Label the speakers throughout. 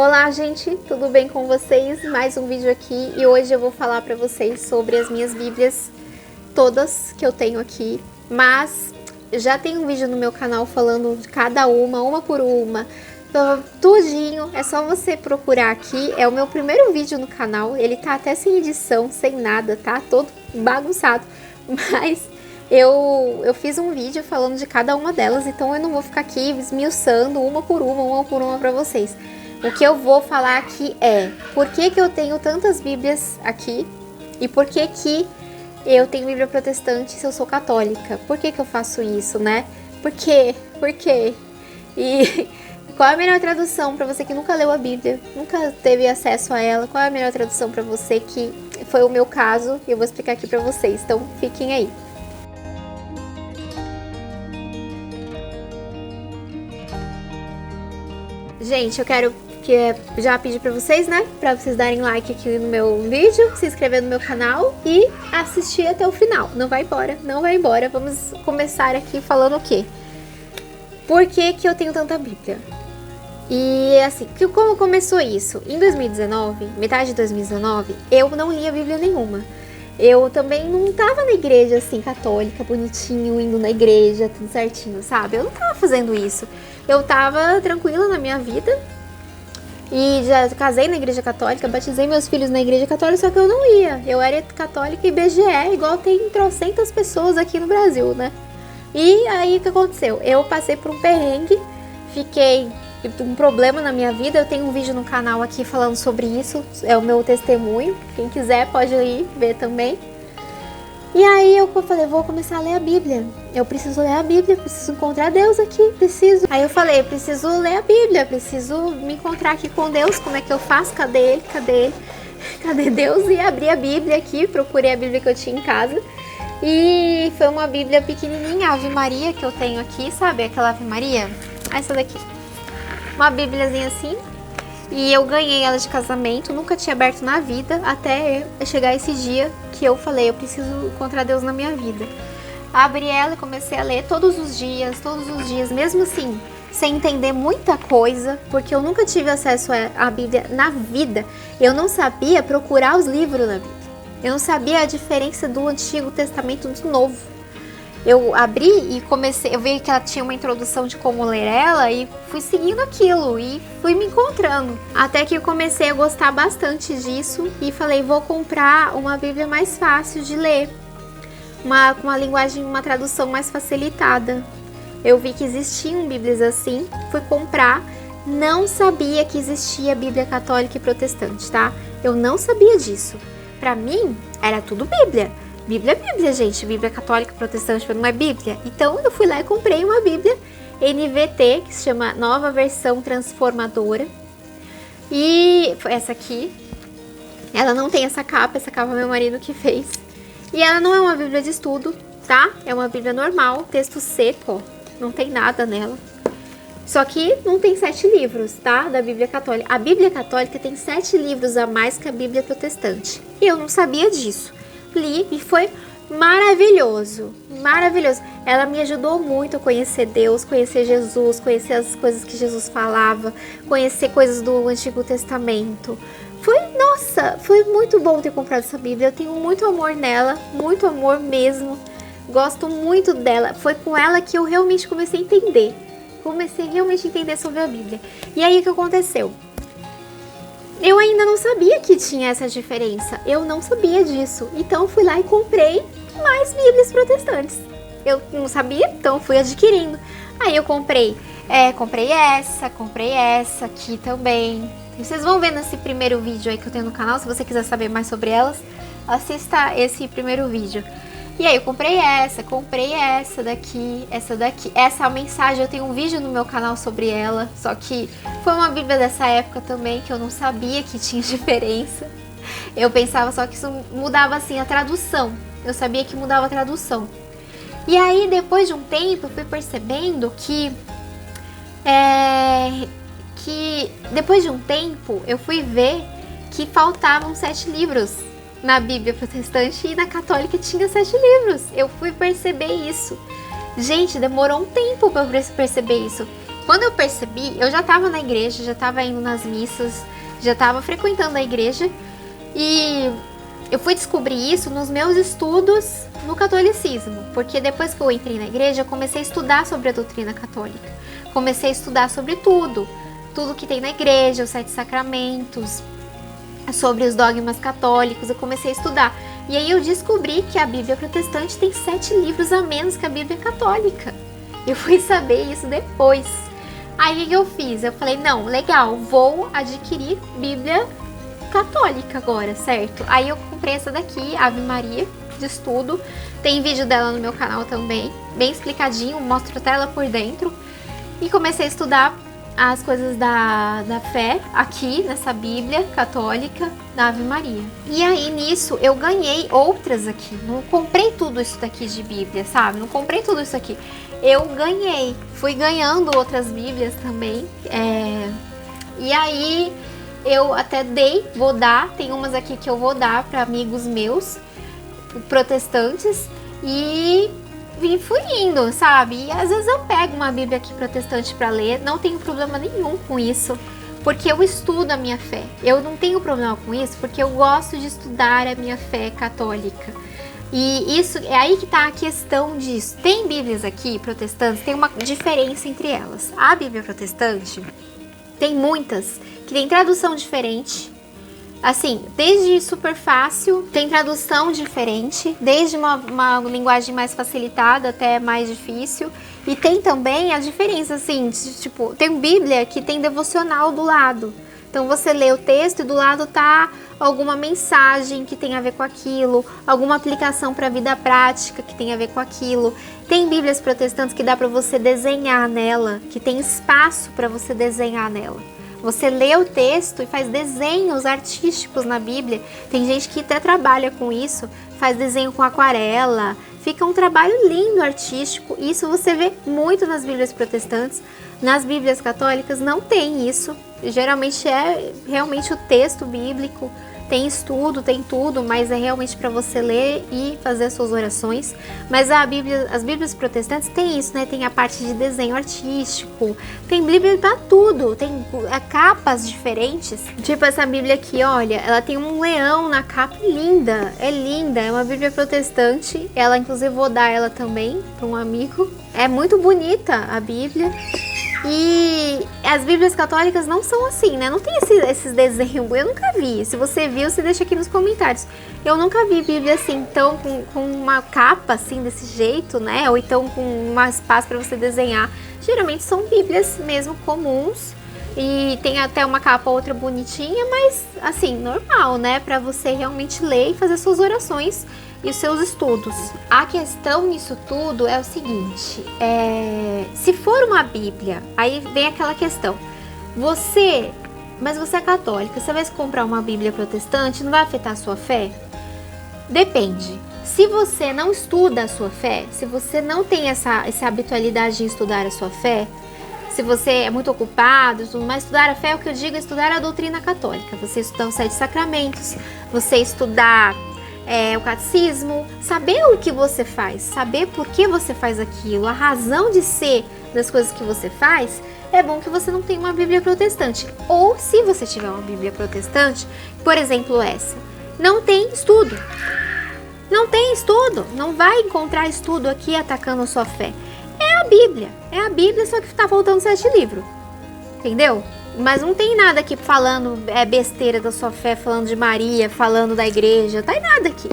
Speaker 1: Olá, gente, tudo bem com vocês? Mais um vídeo aqui e hoje eu vou falar pra vocês sobre as minhas bíblias, todas que eu tenho aqui, mas já tem um vídeo no meu canal falando de cada uma por uma, tudinho, é só você procurar aqui, é o meu primeiro vídeo no canal, ele tá até sem edição, sem nada, tá? Todo bagunçado, mas eu fiz um vídeo falando de cada uma delas, então eu não vou ficar aqui esmiuçando uma por uma pra vocês. O que eu vou falar aqui é por que eu tenho tantas bíblias aqui e por que eu tenho bíblia protestante se eu sou católica. Por que eu faço isso, né? Por quê? Por quê? E qual é a melhor tradução para você que nunca leu a Bíblia, nunca teve acesso a ela? Qual é a melhor tradução para você que foi o meu caso? E eu vou explicar aqui para vocês, então fiquem aí. Gente, eu quero já pedir pra vocês, né? Pra vocês darem like aqui no meu vídeo, se inscrever no meu canal e assistir até o final. Não vai embora, não vai embora. Vamos começar aqui falando o quê? Por que eu tenho tanta Bíblia? E assim, como começou isso? Em 2019, metade de 2019, eu não lia Bíblia nenhuma. Eu também não tava na igreja assim, católica, bonitinho, indo na igreja, tudo certinho, sabe? Eu não tava fazendo isso. Eu tava tranquila na minha vida. E já casei na igreja católica, batizei meus filhos na igreja católica, só que eu não ia. Eu era católica IBGE, igual tem trocentas pessoas aqui no Brasil, né? E aí o que aconteceu? Eu passei por um perrengue, fiquei um problema na minha vida. Eu tenho um vídeo no canal aqui falando sobre isso, é o meu testemunho. Quem quiser pode ir ver também. E aí eu falei, vou começar a ler a Bíblia. Eu preciso ler a Bíblia, preciso encontrar Deus aqui, preciso. Aí eu falei, preciso ler a Bíblia, preciso me encontrar aqui com Deus. Como é que eu faço? Cadê ele? Cadê ele? Cadê Deus? E abri a Bíblia aqui, procurei a Bíblia que eu tinha em casa. E foi uma Bíblia pequenininha, Ave Maria, que eu tenho aqui, sabe? Aquela Ave Maria. Essa daqui. Uma Bíbliazinha assim. E eu ganhei ela de casamento, nunca tinha aberto na vida, até chegar esse dia que eu falei, eu preciso encontrar Deus na minha vida. Abri ela e comecei a ler todos os dias, mesmo assim, sem entender muita coisa, porque eu nunca tive acesso à Bíblia na vida. Eu não sabia procurar os livros na Bíblia. Eu não sabia a diferença do Antigo Testamento do Novo. Eu abri e comecei, eu vi que ela tinha uma introdução de como ler ela e fui seguindo aquilo e fui me encontrando. Até que eu comecei a gostar bastante disso e falei, vou comprar uma Bíblia mais fácil de ler. Com uma linguagem, uma tradução mais facilitada. Eu vi que existiam Bíblias assim, fui comprar, não sabia que existia Bíblia católica e protestante, tá? Eu não sabia disso. Pra mim, era tudo Bíblia. Bíblia, gente. Bíblia católica, protestante, não é Bíblia? Então eu fui lá e comprei uma Bíblia NVT, que se chama Nova Versão Transformadora. E essa aqui, ela não tem essa capa meu marido que fez. E ela não é uma Bíblia de estudo, tá? É uma Bíblia normal, texto seco, ó. Não tem nada nela. Só que não tem 7 livros, tá? Da Bíblia Católica. A Bíblia Católica tem 7 livros a mais que a Bíblia Protestante. E eu não sabia disso. Li e foi maravilhoso, maravilhoso. Ela me ajudou muito a conhecer Deus, conhecer Jesus, conhecer as coisas que Jesus falava, conhecer coisas do Antigo Testamento. Nossa, foi muito bom ter comprado essa Bíblia. Eu tenho muito amor nela, muito amor mesmo. Gosto muito dela. Foi com ela que eu realmente comecei a entender. Comecei realmente a entender sobre a Bíblia. E aí o que aconteceu? Eu ainda não sabia que tinha essa diferença, eu não sabia disso, então fui lá e comprei mais Bíblias protestantes. Eu não sabia, então fui adquirindo. Aí eu comprei essa aqui também. Vocês vão ver nesse primeiro vídeo aí que eu tenho no canal, se você quiser saber mais sobre elas, assista esse primeiro vídeo. E aí eu comprei essa daqui. Essa mensagem, eu tenho um vídeo no meu canal sobre ela, só que foi uma Bíblia dessa época também, que eu não sabia que tinha diferença. Eu pensava só que isso mudava assim a tradução, eu sabia que mudava a tradução. E aí depois de um tempo eu fui percebendo que depois de um tempo eu fui ver que faltavam 7 livros. Na Bíblia protestante e na católica tinha 7 livros. Eu fui perceber isso. Gente, demorou um tempo para eu perceber isso. Quando eu percebi, eu já estava na igreja, já estava indo nas missas, já estava frequentando a igreja e eu fui descobrir isso nos meus estudos no catolicismo, porque depois que eu entrei na igreja, eu comecei a estudar sobre a doutrina católica, comecei a estudar sobre tudo que tem na igreja, os 7 sacramentos, sobre os dogmas católicos, eu comecei a estudar. E aí eu descobri que a Bíblia protestante tem 7 livros a menos que a Bíblia católica. Eu fui saber isso depois. Aí o que eu fiz? Eu falei, não, legal, vou adquirir Bíblia católica agora, certo? Aí eu comprei essa daqui, Ave Maria, de estudo. Tem vídeo dela no meu canal também, bem explicadinho, mostro até ela por dentro. E comecei a estudar as coisas da fé aqui nessa Bíblia católica da Ave Maria. E aí nisso eu ganhei outras aqui. Não comprei tudo isso daqui de Bíblia, sabe? Não comprei tudo isso aqui. Eu ganhei. Fui ganhando outras Bíblias também. E aí eu até vou dar. Tem umas aqui que eu vou dar para amigos meus protestantes. E fui indo, sabe? E às vezes eu pego uma Bíblia aqui protestante para ler, não tenho problema nenhum com isso, porque eu estudo a minha fé. Eu não tenho problema com isso, porque eu gosto de estudar a minha fé católica. E isso é aí que tá a questão disso. Tem Bíblias aqui protestantes, tem uma diferença entre elas. A Bíblia protestante tem muitas que tem tradução diferente. Assim, desde super fácil, tem tradução diferente, desde uma linguagem mais facilitada até mais difícil. E tem também a diferença, assim, tipo, tem Bíblia que tem devocional do lado. Então você lê o texto e do lado tá alguma mensagem que tem a ver com aquilo, alguma aplicação para a vida prática que tem a ver com aquilo. Tem Bíblias protestantes que dá para você desenhar nela, que tem espaço para você desenhar nela. Você lê o texto e faz desenhos artísticos na Bíblia. Tem gente que até trabalha com isso, faz desenho com aquarela. Fica um trabalho lindo, artístico. Isso você vê muito nas Bíblias protestantes. Nas Bíblias católicas não tem isso. Geralmente é realmente o texto bíblico. Tem estudo, tem tudo, mas é realmente para você ler e fazer as suas orações. Mas as Bíblias protestantes tem isso, né? Tem a parte de desenho artístico, tem Bíblia para tudo, tem capas diferentes. Tipo essa Bíblia aqui, olha, ela tem um leão na capa, linda, é uma Bíblia protestante. Ela, inclusive, vou dar ela também para um amigo. É muito bonita a Bíblia. E as Bíblias católicas não são assim, né? Não tem esses desenhos, eu nunca vi. Se você viu, você deixa aqui nos comentários. Eu nunca vi Bíblia assim, então com uma capa assim, desse jeito, né? Ou então com um espaço para você desenhar. Geralmente são Bíblias mesmo comuns. E tem até uma capa ou outra bonitinha, mas assim, normal, né? Para você realmente ler e fazer suas orações e os seus estudos. A questão nisso tudo é o seguinte, se for uma Bíblia, aí vem aquela questão, mas você é católica, você vai comprar uma Bíblia protestante, não vai afetar a sua fé? Depende. Se você não estuda a sua fé, se você não tem essa habitualidade em estudar a sua fé, se você é muito ocupado, mas estudar a fé, é o que eu digo, é estudar a doutrina católica. Você estudar os 7 sacramentos, você estudar o catecismo, saber o que você faz, saber por que você faz aquilo, a razão de ser das coisas que você faz. É bom que você não tenha uma Bíblia protestante. Ou se você tiver uma Bíblia protestante, por exemplo essa, não tem estudo. Não tem estudo, não vai encontrar estudo aqui atacando a sua fé. É a Bíblia, só que tá faltando 7 livros, entendeu? Mas não tem nada aqui falando besteira da sua fé, falando de Maria, falando da igreja, não tem nada aqui.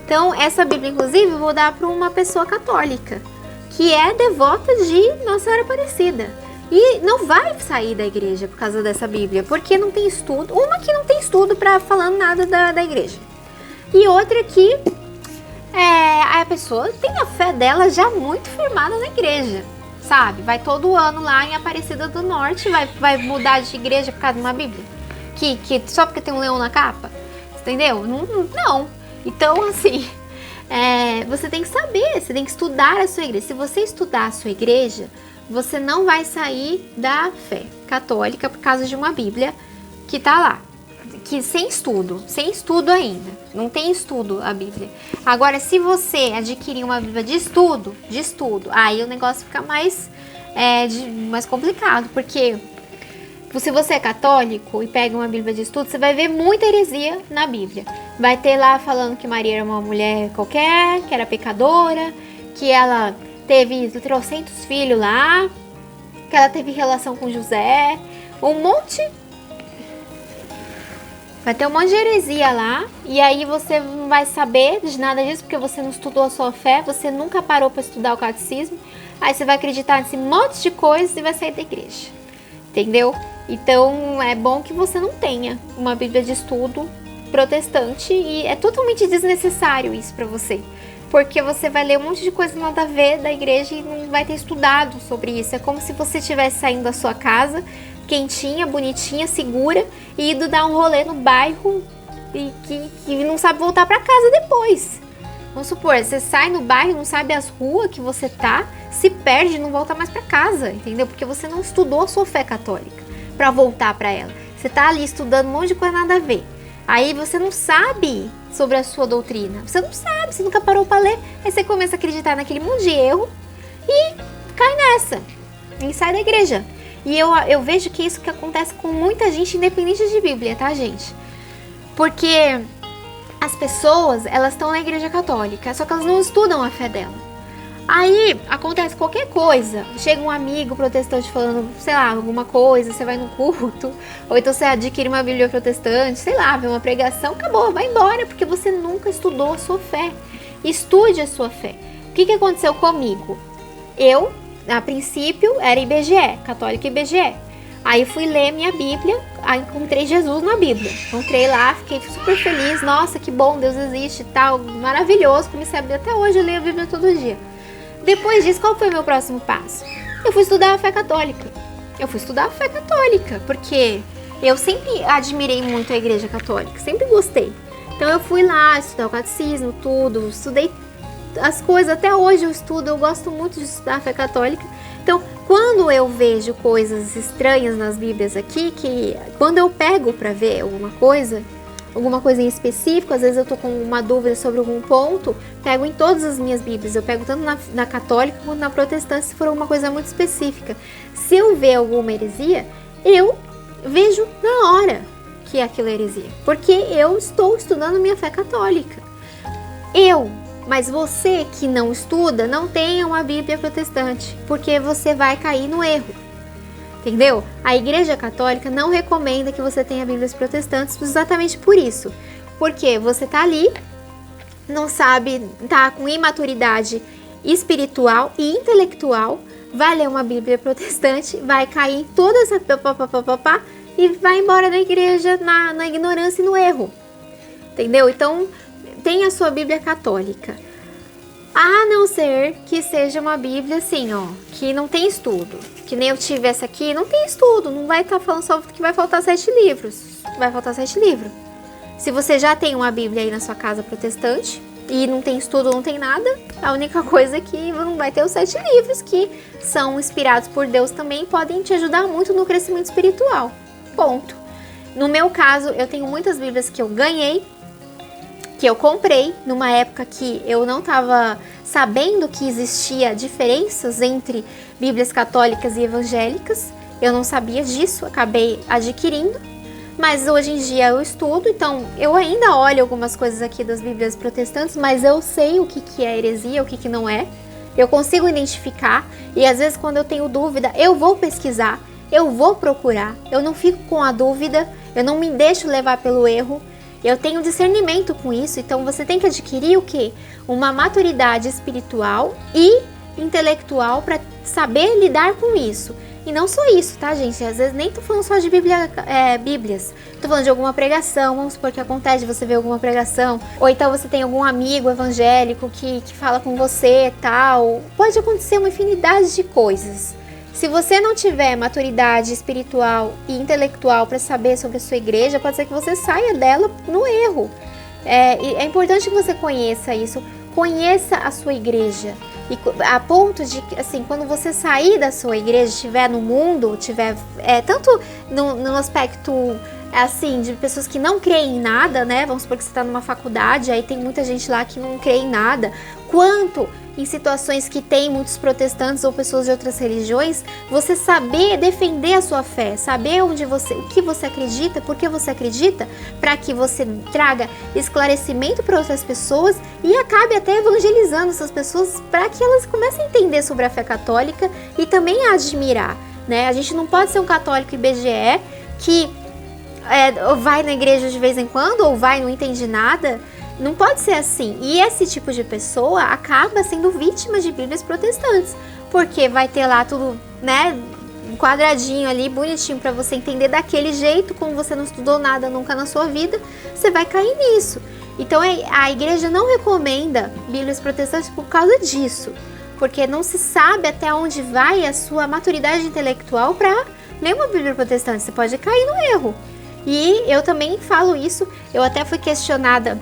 Speaker 1: Então essa Bíblia, inclusive, eu vou dar para uma pessoa católica, que é devota de Nossa Senhora Aparecida. E não vai sair da igreja por causa dessa Bíblia, porque não tem estudo. Uma que não tem estudo para falando nada da igreja. E outra que a pessoa tem a fé dela já muito firmada na igreja, sabe? Vai todo ano lá em Aparecida do Norte, vai mudar de igreja por causa de uma Bíblia? Que só porque tem um leão na capa? Entendeu? Não. Então, assim, você tem que saber, você tem que estudar a sua igreja. Se você estudar a sua igreja, você não vai sair da fé católica por causa de uma Bíblia que tá lá. Que sem estudo ainda, não tem estudo a Bíblia. Agora, se você adquirir uma Bíblia de estudo, aí o negócio fica mais mais complicado, porque se você é católico e pega uma Bíblia de estudo, você vai ver muita heresia na Bíblia. Vai ter lá falando que Maria era uma mulher qualquer, que era pecadora, que ela teve trocentos filhos lá, que ela teve relação com José, vai ter um monte de heresia lá, e aí você não vai saber de nada disso, porque você não estudou a sua fé, você nunca parou para estudar o catecismo, aí você vai acreditar nesse monte de coisas e vai sair da igreja, entendeu? Então é bom que você não tenha uma Bíblia de estudo protestante, e é totalmente desnecessário isso para você, porque você vai ler um monte de coisa nada a ver da igreja e não vai ter estudado sobre isso. É como se você estivesse saindo da sua casa, quentinha, bonitinha, segura, e indo dar um rolê no bairro e que não sabe voltar para casa depois. Vamos supor, você sai no bairro, não sabe as ruas que você tá, se perde e não volta mais para casa, entendeu? Porque você não estudou a sua fé católica para voltar para ela. Você tá ali estudando um monte de coisa nada a ver. Aí você não sabe sobre a sua doutrina. Você não sabe, você nunca parou para ler. Aí você começa a acreditar naquele monte de erro e cai nessa. E sai da igreja. E eu vejo que isso que acontece com muita gente, independente de Bíblia, tá, gente? Porque as pessoas, elas estão na igreja católica, só que elas não estudam a fé dela. Aí acontece qualquer coisa, chega um amigo protestante falando, sei lá, alguma coisa, você vai no culto, ou então você adquire uma Bíblia protestante, sei lá, vê uma pregação, acabou, vai embora, porque você nunca estudou a sua fé. Estude a sua fé. O que aconteceu comigo? Eu, a princípio, era IBGE, católica IBGE. Aí fui ler minha Bíblia, aí encontrei Jesus na Bíblia. Encontrei lá, fiquei super feliz, nossa, que bom, Deus existe e tal, maravilhoso, comecei a abrir até hoje, eu leio a Bíblia todo dia. Depois disso, qual foi o meu próximo passo? Eu fui estudar a fé católica. Porque eu sempre admirei muito a igreja católica, sempre gostei. Então eu fui lá estudar o catecismo, tudo, estudei as coisas, até hoje eu estudo, eu gosto muito de estudar a fé católica. Então, quando eu vejo coisas estranhas nas Bíblias aqui, que quando eu pego para ver alguma coisa em específico, às vezes eu tô com uma dúvida sobre algum ponto, pego em todas as minhas Bíblias, eu pego tanto na católica quanto na protestante, se for uma coisa muito específica. Se eu ver alguma heresia, eu vejo na hora que aquilo é heresia, porque eu estou estudando minha fé católica. Mas você que não estuda, não tenha uma Bíblia protestante, porque você vai cair no erro. Entendeu? A Igreja Católica não recomenda que você tenha Bíblias protestantes exatamente por isso. Porque você tá ali, não sabe, tá com imaturidade espiritual e intelectual, vai ler uma Bíblia protestante, vai cair em toda essa papapá e vai embora da igreja na ignorância e no erro. Entendeu? Então, tenha a sua Bíblia católica. A não ser que seja uma Bíblia assim, ó, que não tem estudo. Que nem eu tive essa aqui, não tem estudo. Não vai estar falando só que vai faltar 7 livros. Vai faltar 7 livros. Se você já tem uma Bíblia aí na sua casa protestante e não tem estudo, não tem nada, a única coisa é que não vai ter os 7 livros que são inspirados por Deus também, podem te ajudar muito no crescimento espiritual. Ponto. No meu caso, eu tenho muitas Bíblias que eu ganhei, que eu comprei numa época que eu não estava sabendo que existia diferenças entre Bíblias católicas e evangélicas. Eu não sabia disso, acabei adquirindo. Mas hoje em dia eu estudo, então eu ainda olho algumas coisas aqui das Bíblias protestantes, mas eu sei o que é heresia, o que não é. Eu consigo identificar e às vezes quando eu tenho dúvida, eu vou pesquisar, eu vou procurar. Eu não fico com a dúvida, eu não me deixo levar pelo erro. Eu tenho discernimento com isso, então você tem que adquirir o quê? Uma maturidade espiritual e intelectual para saber lidar com isso. E não só isso, tá, gente? Às vezes nem tô falando só de Bíblias. Tô falando de alguma pregação, vamos supor que acontece de você ver alguma pregação. Ou então você tem algum amigo evangélico que fala com você e tal. Pode acontecer uma infinidade de coisas. Se você não tiver maturidade espiritual e intelectual para saber sobre a sua igreja, pode ser que você saia dela no erro. É importante que você conheça isso, conheça a sua igreja. E a ponto de, assim, quando você sair da sua igreja, estiver no mundo, tanto no aspecto assim, de pessoas que não creem em nada, né? Vamos supor que você tá numa faculdade, aí tem muita gente lá que não crê em nada. Quanto em situações que tem muitos protestantes ou pessoas de outras religiões, você saber defender a sua fé, saber o que você acredita, por que você acredita, para que você traga esclarecimento para outras pessoas e acabe até evangelizando essas pessoas para que elas comecem a entender sobre a fé católica e também a admirar, né? A gente não pode ser um católico IBGE que vai na igreja de vez em quando ou vai e não entende nada. Não pode ser assim. E esse tipo de pessoa acaba sendo vítima de Bíblias protestantes, porque vai ter lá tudo, né, quadradinho ali, bonitinho para você entender daquele jeito. Como você não estudou nada nunca na sua vida, você vai cair nisso. Então a igreja não recomenda Bíblias protestantes por causa disso, porque não se sabe até onde vai a sua maturidade intelectual para ler uma Bíblia protestante. Você pode cair no erro. E eu também falo isso. Eu até fui questionada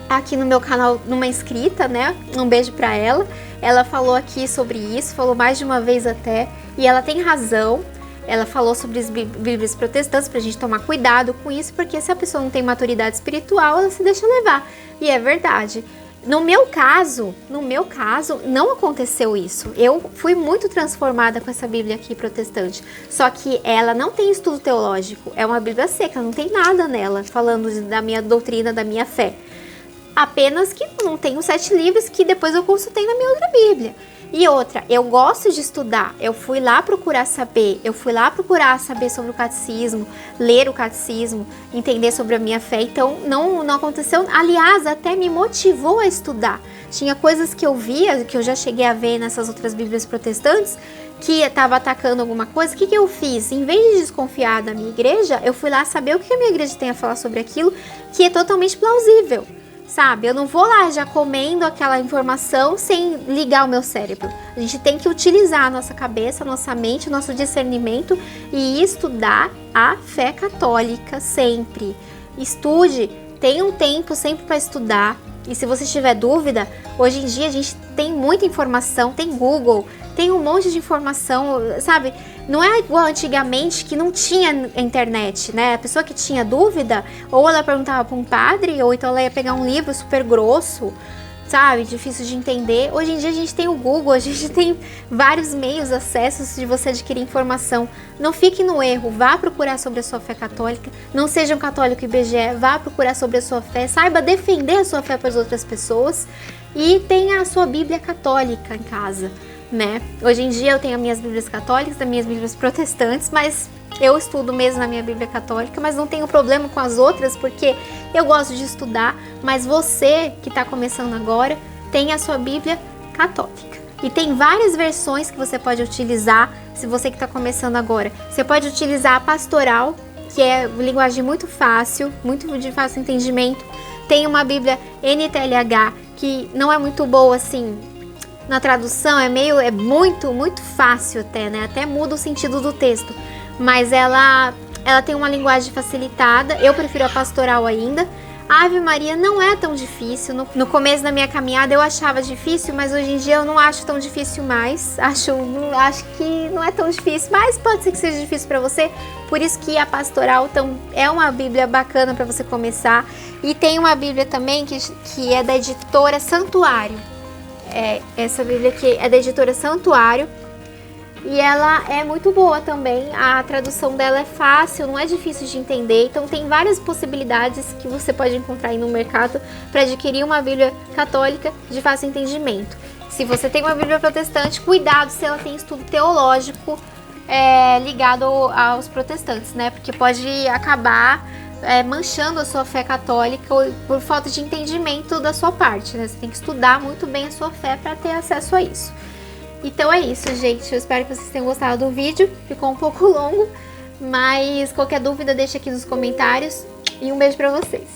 Speaker 1: aqui no meu canal, numa inscrita, né? Um beijo pra ela. Ela falou aqui sobre isso, falou mais de uma vez até, e ela tem razão. Ela falou sobre as Bíblias protestantes pra gente tomar cuidado com isso, porque se a pessoa não tem maturidade espiritual, ela se deixa levar. E é verdade. No meu caso, não aconteceu isso. Eu fui muito transformada com essa Bíblia aqui protestante. Só que ela não tem estudo teológico. É uma Bíblia seca, não tem nada nela falando da minha doutrina, da minha fé. Apenas que não tem os 7 livros que depois eu consultei na minha outra Bíblia. E outra, eu gosto de estudar, eu fui lá procurar saber, sobre o catecismo, ler o catecismo, entender sobre a minha fé. Então não aconteceu, aliás, até me motivou a estudar. Tinha coisas que eu via, que eu já cheguei a ver nessas outras Bíblias protestantes, que estava atacando alguma coisa. O que eu fiz? Em vez de desconfiar da minha igreja, eu fui lá saber o que a minha igreja tem a falar sobre aquilo, que é totalmente plausível. Sabe, eu não vou lá já comendo aquela informação sem ligar o meu cérebro. A gente tem que utilizar a nossa cabeça, a nossa mente, o nosso discernimento e estudar a fé católica sempre. Estude, tenha um tempo sempre para estudar. E se você tiver dúvida, hoje em dia a gente tem muita informação, tem Google, tem um monte de informação, sabe? Não é igual antigamente que não tinha internet, né? A pessoa que tinha dúvida, ou ela perguntava para um padre, ou então ela ia pegar um livro super grosso, sabe? Difícil de entender. Hoje em dia a gente tem o Google, a gente tem vários meios, acessos de você adquirir informação. Não fique no erro, vá procurar sobre a sua fé católica. Não seja um católico IBGE, vá procurar sobre a sua fé. Saiba defender a sua fé para as outras pessoas. E tenha a sua Bíblia católica em casa, né? Hoje em dia eu tenho as minhas Bíblias católicas, as minhas Bíblias protestantes, mas eu estudo mesmo na minha Bíblia católica, mas não tenho problema com as outras, porque eu gosto de estudar. Mas você que está começando agora, tem a sua Bíblia católica. E tem várias versões que você pode utilizar, se você que está começando agora. Você pode utilizar a pastoral, que é linguagem muito fácil, muito de fácil entendimento. Tem uma Bíblia NTLH, que não é muito boa assim na tradução, é muito fácil até, né? Até muda o sentido do texto. Mas ela tem uma linguagem facilitada. Eu prefiro a pastoral ainda. A Ave Maria não é tão difícil. No começo da minha caminhada eu achava difícil, mas hoje em dia eu não acho tão difícil mais. Acho que não é tão difícil, mas pode ser que seja difícil para você. Por isso que a pastoral é uma Bíblia bacana para você começar. E tem uma Bíblia também que é da editora Santuário. Essa Bíblia aqui é da editora Santuário. E ela é muito boa também, a tradução dela é fácil, não é difícil de entender. Então tem várias possibilidades que você pode encontrar aí no mercado para adquirir uma Bíblia católica de fácil entendimento. Se você tem uma Bíblia protestante, cuidado se ela tem estudo teológico ligado aos protestantes, né? Porque pode acabar manchando a sua fé católica por falta de entendimento da sua parte, né? Você tem que estudar muito bem a sua fé para ter acesso a isso. Então é isso, gente. Eu espero que vocês tenham gostado do vídeo. Ficou um pouco longo, mas qualquer dúvida deixa aqui nos comentários. E um beijo pra vocês.